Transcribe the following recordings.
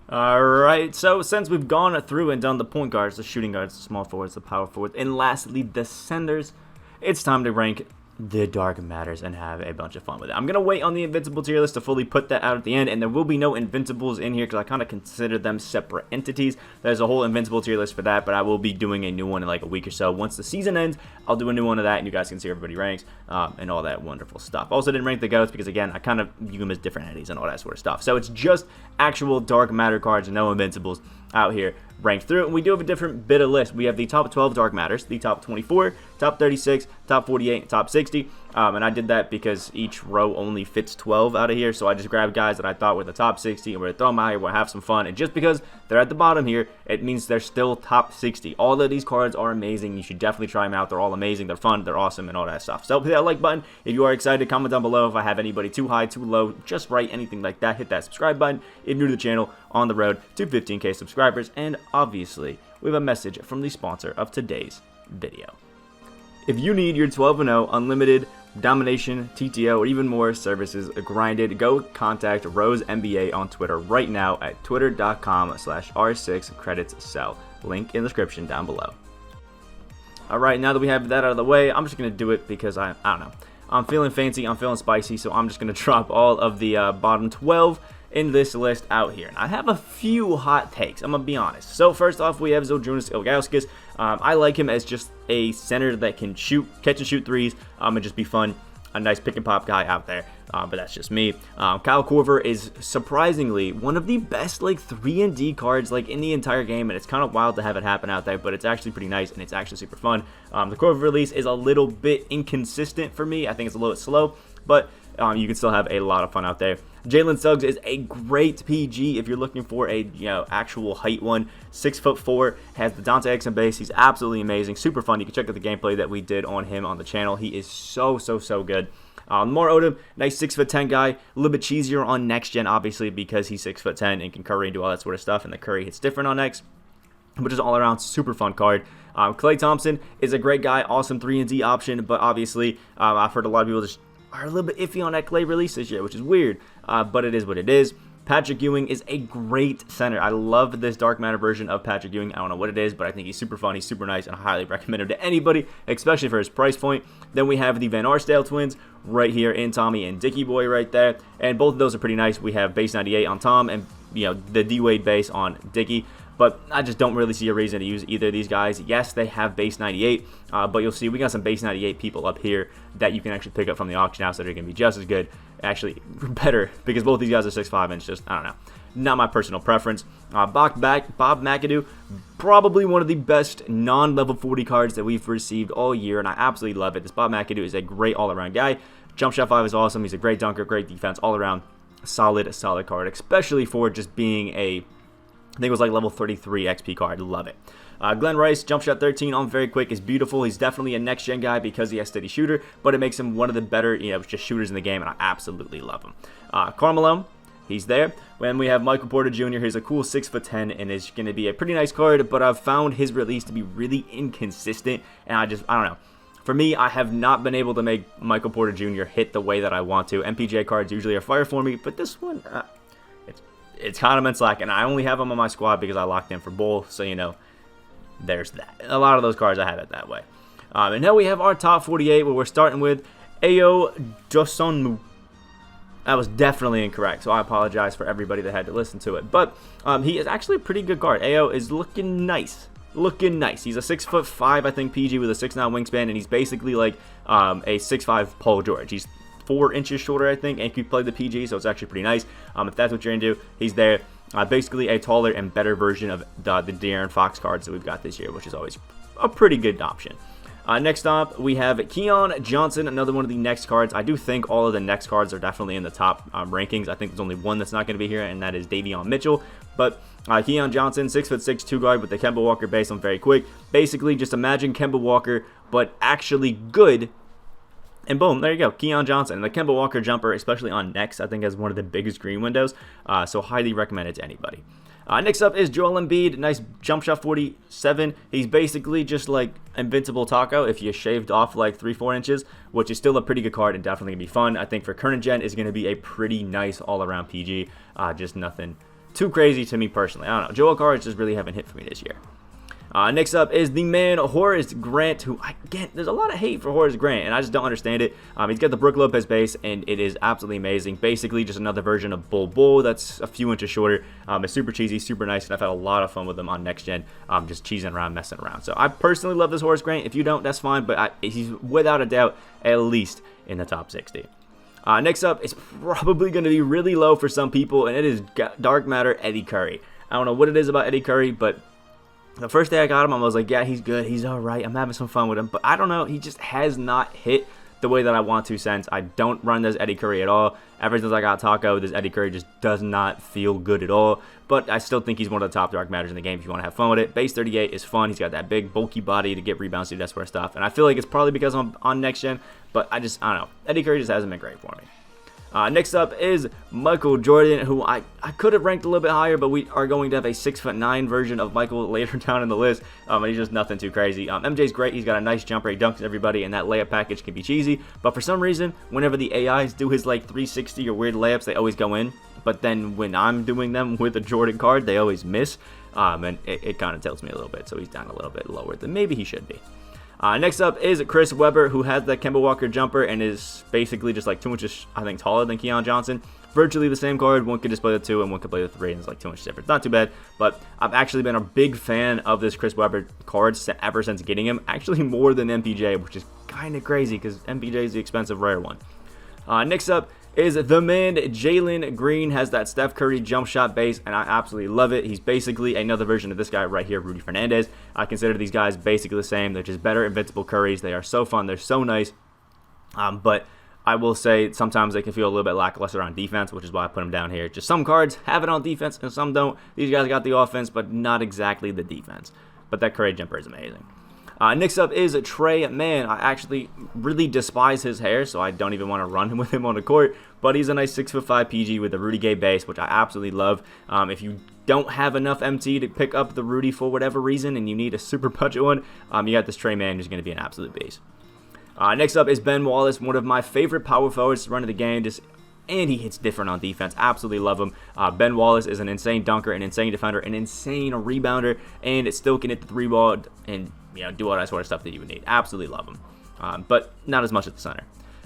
Alright, so since we've gone through and done the point guards, the shooting guards, the small forwards, the power forwards, and lastly the senders, it's time to rank the dark matters and have a bunch of fun with it. I'm going to wait on the invincible tier list to fully put that out at the end, and there will be no invincibles in here because I kind of consider them separate entities. There's a whole invincible tier list for that, but I will be doing a new one in like a week or so. Once the season ends, I'll do a new one of that, and you guys can see everybody ranks and all that wonderful stuff. Also didn't rank the goats because, again, I kind of view them as different entities and all that sort of stuff. So it's just actual dark matter cards, no invincibles out here ranked through. And we do have a different bit of list. We have the top 12 dark matters, the top 24, top 36, top 48, and top 60. And I did that because each row only fits 12 out of here. So I just grabbed guys that I thought were the top 60 and we're going to throw them out here. We'll have some fun. And just because they're at the bottom here, it means they're still top 60. All of these cards are amazing. You should definitely try them out. They're all amazing. They're fun. They're awesome and all that stuff. So hit that like button. If you are excited, comment down below if I have anybody too high, too low, just right, anything like that. Hit that subscribe button if you're new to the channel, on the road to 15K subscribers. And obviously, we have a message from the sponsor of today's video. If you need your 12-0 unlimited domination, TTO, or even more services grinded, go contact Rose NBA on Twitter right now at twitter.com/r6creditssell. Link in the description down below. Alright, now that we have that out of the way, I'm just going to do it because I don't know. I'm feeling fancy, I'm feeling spicy, so I'm just going to drop all of the bottom 12 in this list out here. And I have a few hot takes, I'm going to be honest. So first off, we have Zydrunas Ilgauskas. I like him as just a center that can catch and shoot threes, and just be fun. A nice pick and pop guy out there, but that's just me. Kyle Korver is surprisingly one of the best like 3-and-D cards like in the entire game, and it's kind of wild to have it happen out there, but it's actually pretty nice and it's actually super fun. The Korver release is a little bit inconsistent for me. I think it's a little bit slow, but you can still have a lot of fun out there. Jalen Suggs is a great PG if you're looking for a actual height one. 6'4", has the Dante Exum base. He's absolutely amazing, super fun. You can check out the gameplay that we did on him on the channel. He is so good. Lamar Odom, nice 6'10" guy. A little bit cheesier on next gen, obviously, because he's 6'10" and can curry and do all that sort of stuff. And the curry hits different on X, but just all around super fun card. Klay Thompson is a great guy, awesome 3-and-D option, but obviously I've heard a lot of people just are a little bit iffy on that Klay release this year, which is weird, but it is what it is. Patrick Ewing is a great center. I love this Dark Matter version of Patrick Ewing. I don't know what it is, but I think he's super fun. He's super nice, and I highly recommend him to anybody, especially for his price point. Then we have the Van Arsdale twins right here in Tommy and Dickie Boy right there, and both of those are pretty nice. We have base 98 on Tom and the D-Wade base on Dickie. But I just don't really see a reason to use either of these guys. Yes, they have base 98, but you'll see we got some base 98 people up here that you can actually pick up from the auction house that are going to be just as good, actually better, because both these guys are 6'5", and it's just, I don't know, not my personal preference. Bob McAdoo, probably one of the best non-level 40 cards that we've received all year, and I absolutely love it. This Bob McAdoo is a great all-around guy. Jump shot 5 is awesome. He's a great dunker, great defense, all around solid card, especially for just being I think it was like level 33 XP card. Love it. Glenn Rice, jump shot 13 on very quick, is beautiful. He's definitely a next gen guy because he has steady shooter, but it makes him one of the better, just shooters in the game, and I absolutely love him. Karl, he's there. When we have Michael Porter Jr., he's a cool 6'10", and is going to be a pretty nice card, but I've found his release to be really inconsistent, and I don't know. For me, I have not been able to make Michael Porter Jr. hit the way that I want to. MPJ cards usually are fire for me, but this one, it's kind of been slacking. I only have them on my squad because I locked in for both, so there's that. A lot of those cards I have it that way. And now we have our top 48, where we're starting with Ayo Dosonmu. That was definitely incorrect, so I apologize for everybody that had to listen to it. But he is actually a pretty good card. Ayo is looking nice. He's a 6'5", I think, PG with a 6'9" wingspan, and he's basically like a 6'5" Paul George. He's 4 inches shorter, I think, and can play the PG, so it's actually pretty nice. If that's what you're into, he's there. Basically a taller and better version of the De'Aaron Fox cards that we've got this year, which is always a pretty good option. Next up, we have Keon Johnson, another one of the next cards. I do think all of the next cards are definitely in the top rankings. I think there's only one that's not going to be here, and that is Davion Mitchell. But Keon Johnson, 6'6", 2 guard with the Kemba Walker base on very quick. Basically, just imagine Kemba Walker, but actually good. And boom, there you go, Keon Johnson. And the Kemba Walker jumper, especially on Next, I think has one of the biggest green windows, so highly recommend it to anybody. Next up is Joel Embiid, nice jump shot 47. He's basically just like Invincible Taco if you shaved off like 3-4 inches, which is still a pretty good card and definitely going to be fun. I think for current gen is going to be a pretty nice all-around PG, just nothing too crazy to me personally. I don't know. Joel cards just really haven't hit for me this year. Next up is the man Horace Grant, who, again, there's a lot of hate for Horace Grant, and I just don't understand it. He's got the Brook Lopez base, and it is absolutely amazing. Basically, just another version of Bull that's a few inches shorter. It's super cheesy, super nice, and I've had a lot of fun with him on Next Gen, just cheesing around, messing around. So I personally love this Horace Grant. If you don't, that's fine, but he's without a doubt at least in the top 60. Next up is probably going to be really low for some people, and it is Dark Matter Eddie Curry. I don't know what it is about Eddie Curry, but the first day I got him, I was like, yeah, he's good. He's all right. I'm having some fun with him. But I don't know. He just has not hit the way that I want to since. I don't run this Eddie Curry at all. Ever since I got Taco, this Eddie Curry just does not feel good at all. But I still think he's one of the top Dark Matters in the game if you want to have fun with it. Base 38 is fun. He's got that big, bulky body to get rebounds, do that sort of stuff. And I feel like it's probably because I'm on Next Gen. But I don't know. Eddie Curry just hasn't been great for me. Next up is Michael Jordan, who I could have ranked a little bit higher, but we are going to have a 6'9" version of Michael later down in the list, and he's just nothing too crazy. MJ's great. He's got a nice jumper. He dunks everybody, and that layup package can be cheesy, but for some reason, whenever the AIs do his like 360 or weird layups, they always go in, but then when I'm doing them with a Jordan card, they always miss, and it kind of tilts me a little bit, so he's down a little bit lower than maybe he should be. Next up is Chris Webber, who has that Kemba Walker jumper and is basically just like 2 inches, I think, taller than Keon Johnson. Virtually the same card. One could just play the 2 and one could play the 3, and it's like 2 inches difference. Not too bad, but I've actually been a big fan of this Chris Webber card ever since getting him. Actually more than MPJ, which is kind of crazy because MPJ is the expensive rare one. Next up is the man Jalen Green. Has that Steph Curry jump shot base, and I absolutely love it. He's basically another version of this guy right here, Rudy Fernandez. I consider these guys basically the same. They're just better invincible Currys. They are so fun. They're so nice. But I will say sometimes they can feel a little bit lackluster on defense, which is why I put them down here. Just some cards have it on defense and some don't. These guys got the offense, but not exactly the defense. But that Curry jumper is amazing. Next up is Trey Mann. I actually really despise his hair, so I don't even want to run with him on the court. But he's a nice 6'5" PG with a Rudy Gay base, which I absolutely love. If you don't have enough MT to pick up the Rudy for whatever reason and you need a super budget one, you got this Trey Mann who's going to be an absolute beast. Next up is Ben Wallace, one of my favorite power forwards to run in the game. And he hits different on defense. Absolutely love him. Ben Wallace is an insane dunker, an insane defender, an insane rebounder, and it still can hit the 3-ball and do all that sort of stuff that you would need. Absolutely love him, but not as much at the center.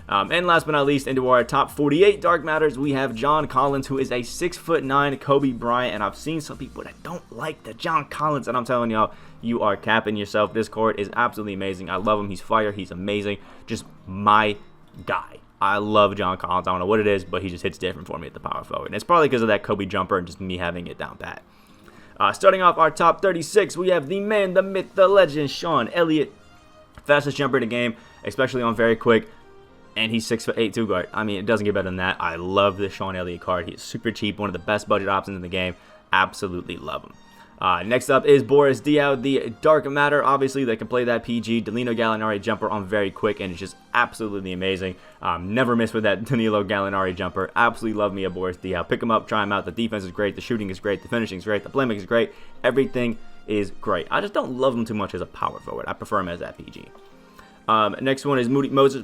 And last but not least, into our top 48 Dark Matters, we have John Collins, who is a 6'9" Kobe Bryant, and I've seen some people that don't like the John Collins, and I'm telling y'all, you are capping yourself. This card is absolutely amazing. I love him. He's fire. He's amazing. Just my guy. I love John Collins. I don't know what it is, but he just hits different for me at the power forward. And it's probably because of that Kobe jumper and just me having it down pat. Starting off our top 36, we have the man, the myth, the legend, Sean Elliott. Fastest jumper in the game, especially on very quick. And he's 6'8" 2 guard. I mean, it doesn't get better than that. I love this Sean Elliott card. He's super cheap, one of the best budget options in the game. Absolutely love him. Next up is Boris Diaw, the Dark Matter. Obviously, they can play that PG. Danilo Gallinari jumper on very quick, and it's just absolutely amazing. Never miss with that Danilo Gallinari jumper. Absolutely love me a Boris Diaw. Pick him up, try him out. The defense is great. The shooting is great. The finishing is great. The playmaking is great. Everything is great. I just don't love him too much as a power forward. I prefer him as that PG. Next one is Moses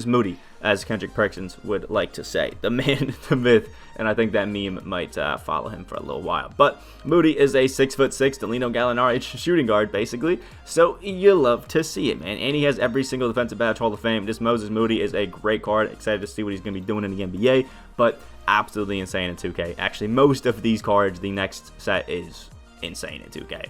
Moody, as Kendrick Perkins would like to say. The man, the myth, and I think that meme might follow him for a little while. But Moody is a 6'6" Danilo Gallinari shooting guard, basically. So you love to see it, man. And he has every single defensive badge Hall of Fame. This Moses Moody is a great card. Excited to see what he's going to be doing in the NBA, but absolutely insane in 2K. Actually, most of these cards, the next set is insane in 2K.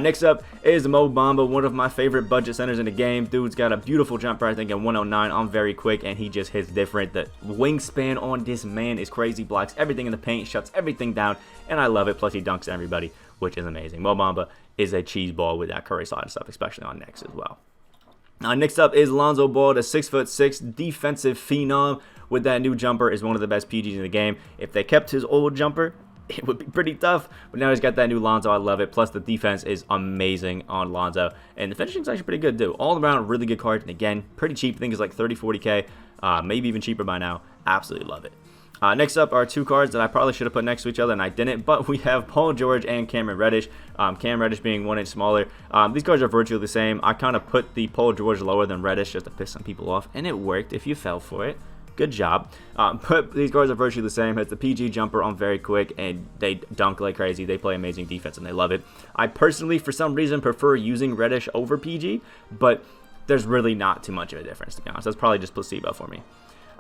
Next up is Mo Bamba, one of my favorite budget centers in the game. Dude's got a beautiful jumper, I think, at 109 on very quick, and he just hits different. The wingspan on this man is crazy. Blocks everything in the paint, shuts everything down, and I love it. Plus, he dunks everybody, which is amazing. Mo Bamba is a cheese ball with that Curry side stuff, especially on next as well. Next up is Lonzo Ball, the 6'6" defensive phenom with that new jumper, is one of the best PGs in the game. If they kept his old jumper, it would be pretty tough, but now he's got that new Lonzo. I love it. Plus, the defense is amazing on Lonzo, and the finishing is actually pretty good, too. All around, really good card, and again, pretty cheap. I think it's like 30, 40K, maybe even cheaper by now. Absolutely love it. Next up are two cards that I probably should have put next to each other, and I didn't, but we have Paul George and Cameron Reddish. Cam Reddish being 1 inch smaller. These cards are virtually the same. I kind of put the Paul George lower than Reddish just to piss some people off, and it worked if you fell for it. Good job. But these cards are virtually the same. It's the PG jumper on very quick, and they dunk like crazy. They play amazing defense, and they love it. I personally, for some reason, prefer using Reddish over PG, but there's really not too much of a difference, to be honest. That's probably just placebo for me.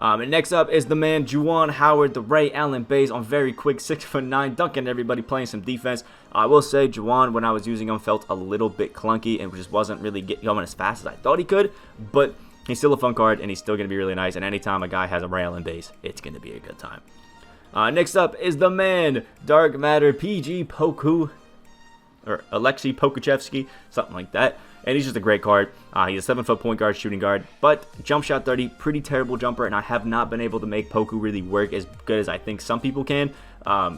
And next up is the man Juwan Howard, the Ray Allen base on very quick, 6'9", dunking everybody, playing some defense. I will say Juwan, when I was using him, felt a little bit clunky and just wasn't really going as fast as I thought he could, but he's still a fun card, and he's still going to be really nice, and anytime a guy has a Ray Allen base, it's going to be a good time. Next up is the man, Dark Matter PG Poku, or Alexei Pokuchevsky, something like that. And he's just a great card. He's a 7-foot point guard, shooting guard, but jump shot 30, pretty terrible jumper, and I have not been able to make Poku really work as good as I think some people can,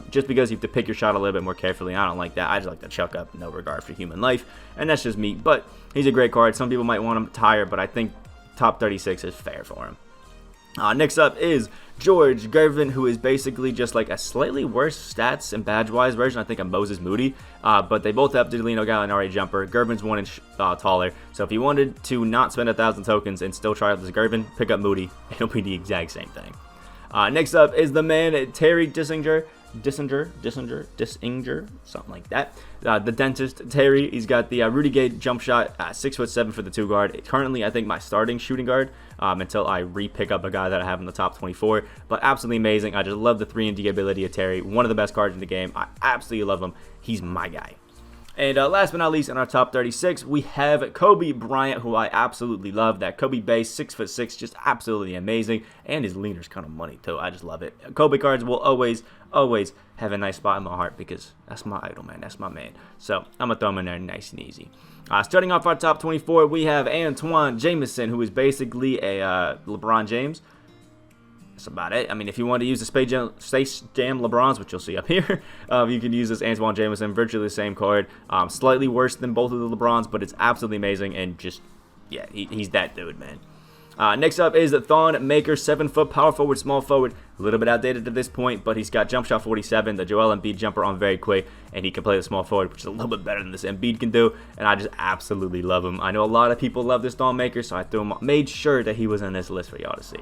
just because you have to pick your shot a little bit more carefully. I don't like that. I just like to chuck up, no regard for human life, and that's just me. But he's a great card. Some people might want him higher, but I think top 36 is fair for him. Next up is George Gervin, who is basically just like a slightly worse stats and badge-wise version, I think, of Moses Moody. But they both have Delino Gallinari jumper. Gervin's 1 inch taller. So if you wanted to not spend 1,000 tokens and still try out this Gervin, pick up Moody. It'll be the exact same thing. Next up is the man Terry Dissinger, something like that. The dentist Terry, he's got the Rudy Gay jump shot, 6'7" for the 2 guard. Currently, I think my starting shooting guard until I re-pick up a guy that I have in the top 24. But absolutely amazing. I just love the 3-and-D ability of Terry. One of the best cards in the game. I absolutely love him. He's my guy. And last but not least, in our top 36, we have Kobe Bryant, who I absolutely love. That Kobe base, 6'6", just absolutely amazing. And his leaner's kind of money, too. I just love it. Kobe cards will always have a nice spot in my heart because that's my idol, man. That's my man. So I'm going to throw him in there nice and easy. Starting off our top 24, we have Antoine Jameson, who is basically a LeBron James. That's about it. I mean, if you want to use the Space Jam LeBrons, which you'll see up here, you can use this Antoine Jameson, virtually the same card. Slightly worse than both of the LeBrons, but it's absolutely amazing, and just, yeah, he's that dude, man. Next up is the Thon Maker, 7-foot power forward, small forward. A little bit outdated at this point, but he's got jump shot 47, the Joel Embiid jumper on very quick, and he can play the small forward, which is a little bit better than this Embiid can do, and I just absolutely love him. I know a lot of people love this Thon Maker, so I made sure that he was on this list for y'all to see.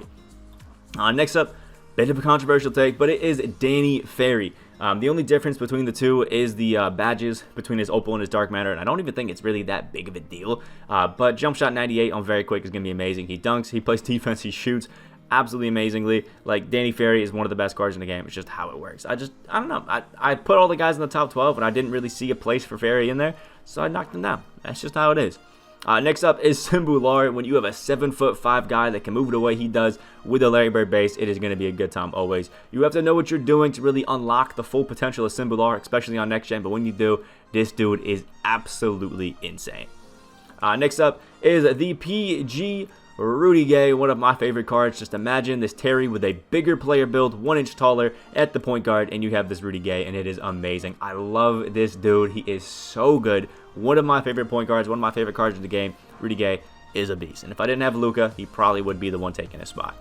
Next up, bit of a controversial take, but it is Danny Ferry. The only difference between the two is the badges between his Opal and his Dark Matter, and I don't even think it's really that big of a deal. But jump shot 98 on very quick is going to be amazing. He dunks, he plays defense, he shoots absolutely amazingly. Like, Danny Ferry is one of the best cards in the game. It's just how it works. I don't know. I put all the guys in the top 12, and I didn't really see a place for Ferry in there, so I knocked him down. That's just how it is. Next up is Simbular. When you have a 7'5" guy that can move it the way he does with a Larry Bird base, it is going to be a good time always. You have to know what you're doing to really unlock the full potential of Simbular, especially on next gen, but when you do, this dude is absolutely insane. Next up is the PG Rudy Gay, one of my favorite cards. Just imagine this Terry with a bigger player build, 1 inch taller at the point guard, and you have this Rudy Gay, and it is amazing. I love this dude. He is so good. One of my favorite point guards, one of my favorite cards in the game. Rudy Gay is a beast. And if I didn't have Luka, he probably would be the one taking his spot.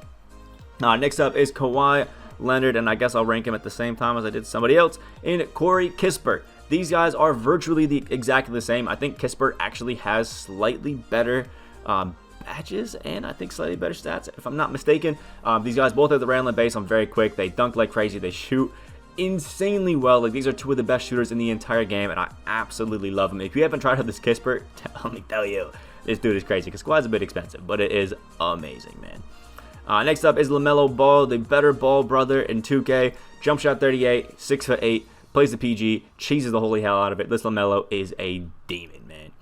Next up is Kawhi Leonard, and I guess I'll rank him at the same time as I did somebody else, in Corey Kispert. These guys are virtually exactly the same. I think Kispert actually has slightly better badges and I think slightly better stats, if I'm not mistaken. These guys both have the Randland base on very quick. They dunk like crazy. They shoot insanely well. Like, these are two of the best shooters in the entire game, and I absolutely love them. If you haven't tried out this Kispert, let me tell you, this dude is crazy, because Kawhi's a bit expensive, but it is amazing, man. Next up is LaMelo Ball, the better Ball brother in 2K. Jump shot 38, 6'8", plays the PG, cheeses the holy hell out of it. This LaMelo is a demon, man.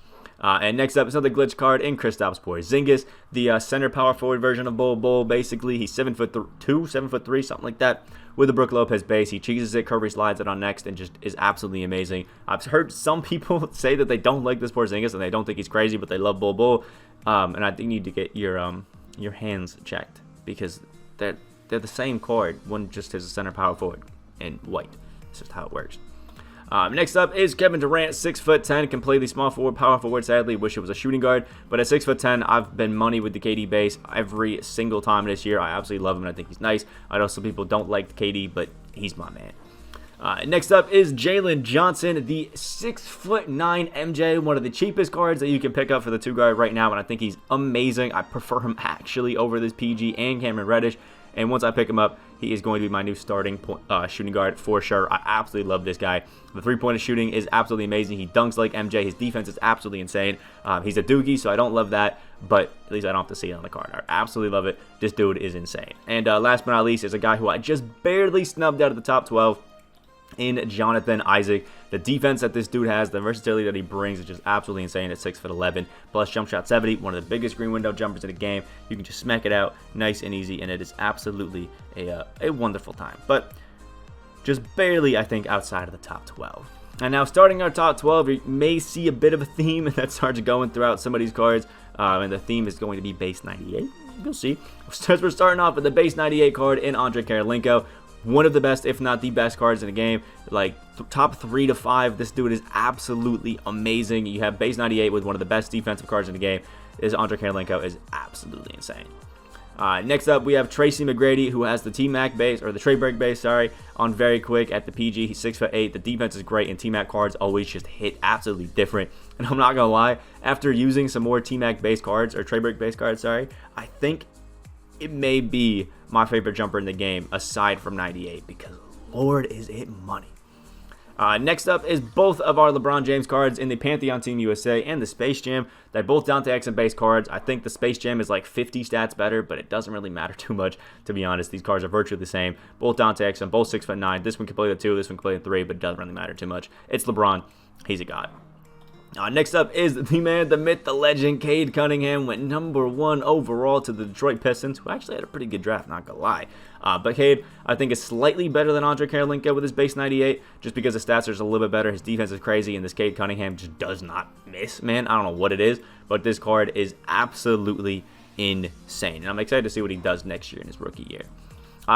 And next up is another glitch card in Kristaps Porzingis, the center power forward version of Bull. Basically, he's 7'2", 7'3", something like that. With the Brook Lopez base, he cheeses it, Curry slides it on next, and just is absolutely amazing. I've heard some people say that they don't like this Porzingis and they don't think he's crazy, but they love Bull. And I think you need to get your hands checked, because they're the same card. One just has a center power forward in white. It's just how it works. Next up is Kevin Durant, 6'10", can play the small forward, power forward. Sadly, wish it was a shooting guard, but at 6'10", I've been money with the KD base every single time this year. I absolutely love him, and I think he's nice. I know some people don't like KD, but he's my man. Next up is Jalen Johnson, the 6'9" MJ, one of the cheapest cards that you can pick up for the 2 guard right now, and I think he's amazing. I prefer him actually over this PG and Cameron Reddish. And once I pick him up, he is going to be my new starting shooting guard for sure. I absolutely love this guy. The three-pointer shooting is absolutely amazing. He dunks like MJ. His defense is absolutely insane. He's a doogie, so I don't love that, but at least I don't have to see it on the card. I absolutely love it. This dude is insane. And last but not least is a guy who I just barely snubbed out of the top 12 in Jonathan Isaac. The defense that this dude has, the versatility that he brings is just absolutely insane at 6'11", plus jump shot 70, one of the biggest green window jumpers in the game. You can just smack it out nice and easy, and it is absolutely a wonderful time. But just barely, I think, outside of the top 12. And now starting our top 12, you may see a bit of a theme that starts going throughout some of these cards, and the theme is going to be base 98. You'll see. So we're starting off with the base 98 card in Andrei Kirilenko. One of the best, if not the best cards in the game. Like top 3 to 5, this dude is absolutely amazing. You have base 98 with one of the best defensive cards in the game. Andrei Kirilenko is absolutely insane. Next up, we have Tracy McGrady, who has the T-Mac base, or the trade break base, sorry, on very quick at the PG. He's 6'8". The defense is great, and T-Mac cards always just hit absolutely different. And I'm not gonna lie, after using some more T-Mac base cards, or trade break base cards, sorry, I think it may be my favorite jumper in the game aside from 98, because Lord is it money. Next up is both of our LeBron James cards in the Pantheon Team USA and the Space Jam. They're both Dante Exum base cards. I think the Space Jam is like 50 stats better, but it doesn't really matter too much, to be honest. These cards are virtually the same. Both Dante Exum, both 6'9". This one can play the 2, this one can play the 3, but it doesn't really matter too much. It's LeBron. He's a god. Next up is the man, the myth, the legend, Cade Cunningham went #1 overall to the Detroit Pistons, who actually had a pretty good draft, not gonna lie. But Cade, I think, is slightly better than Andrei Kirilenko with his base 98, just because his stats are just a little bit better. His defense is crazy, and this Cade Cunningham just does not miss, man. I don't know what it is, but this card is absolutely insane, and I'm excited to see what he does next year in his rookie year.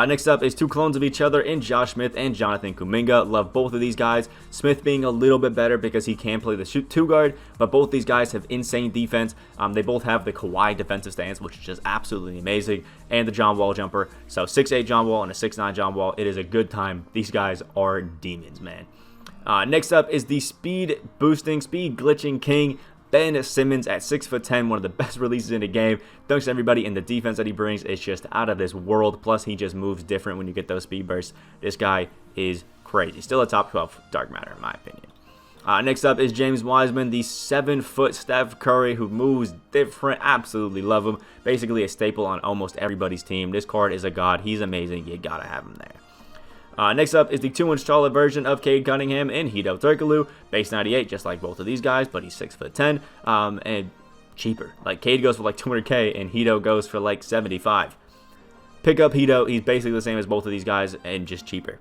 Next up is two clones of each other in Josh Smith and Jonathan Kuminga. Love both of these guys. Smith being a little bit better because he can play the two guard, but both these guys have insane defense. They both have the Kawhi defensive stance, which is just absolutely amazing, and the John Wall jumper. So 6'8" John Wall and a 6'9" John Wall. It is a good time. These guys are demons, man. Next up is the speed boosting, speed glitching king, Ben Simmons at 6'10", one of the best releases in the game. Dunks everybody, and the defense that he brings is just out of this world. Plus, he just moves different when you get those speed bursts. This guy is crazy. Still a top 12 dark matter, in my opinion. Next up is James Wiseman, the 7-foot Steph Curry, who moves different. Absolutely love him. Basically a staple on almost everybody's team. This card is a god. He's amazing. You gotta have him there. Next up is the 2-inch taller version of Cade Cunningham in Hedo Turkoglu, base 98, just like both of these guys, but he's 6'10", and cheaper. Like, Cade goes for like 200K, and Hedo goes for like 75. Pick up Hedo. He's basically the same as both of these guys, and just cheaper.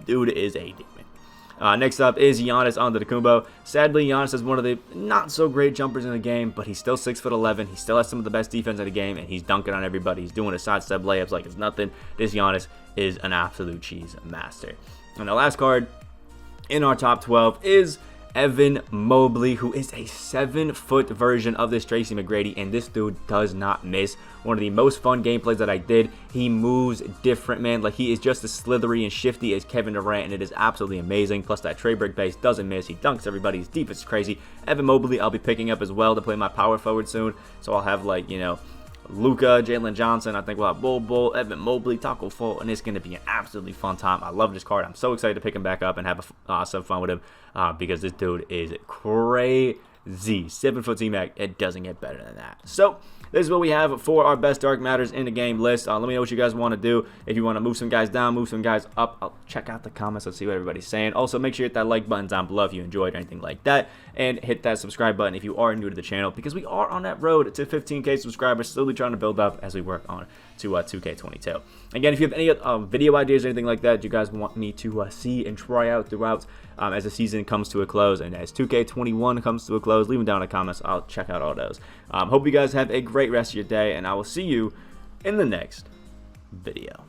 Dude is a demon. Next up is Giannis Antetokounmpo. Sadly, Giannis is one of the not-so-great jumpers in the game, but he's still 6'11". He still has some of the best defense in the game, and he's dunking on everybody. He's doing his sidestep layups like it's nothing. This Giannis is an absolute cheese master. And the last card in our top 12 is Evan Mobley, who is a 7-foot version of this Tracy McGrady, and this dude does not miss. One of the most fun gameplays that I did. He moves different, man. Like, he is just as slithery and shifty as Kevin Durant, and it is absolutely amazing. Plus, that trade break base doesn't miss. He dunks everybody. His defense is crazy. Evan Mobley, I'll be picking up as well to play my power forward soon. So I'll have, like, you know, Luka, Jalen Johnson. I think we'll have Bull, Evan Mobley, Taco Fall, and it's going to be an absolutely fun time. I love this card. I'm so excited to pick him back up and have some fun with him because this dude is crazy. 7-foot T-Mac, it doesn't get better than that. So this is what we have for our best dark matters in the game list. Let me know what you guys want to do. If you want to move some guys down, move some guys up, I'll check out the comments. Let's see what everybody's saying. Also, make sure you hit that like button down below if you enjoyed or anything like that. And hit that subscribe button if you are new to the channel, because we are on that road to 15K subscribers, slowly trying to build up as we work on to 2K22. Again, if you have any video ideas or anything like that you guys want me to see and try out throughout as the season comes to a close and as 2K21 comes to a close, leave them down in the comments. I'll check out all those. Hope you guys have a great rest of your day, and I will see you in the next video.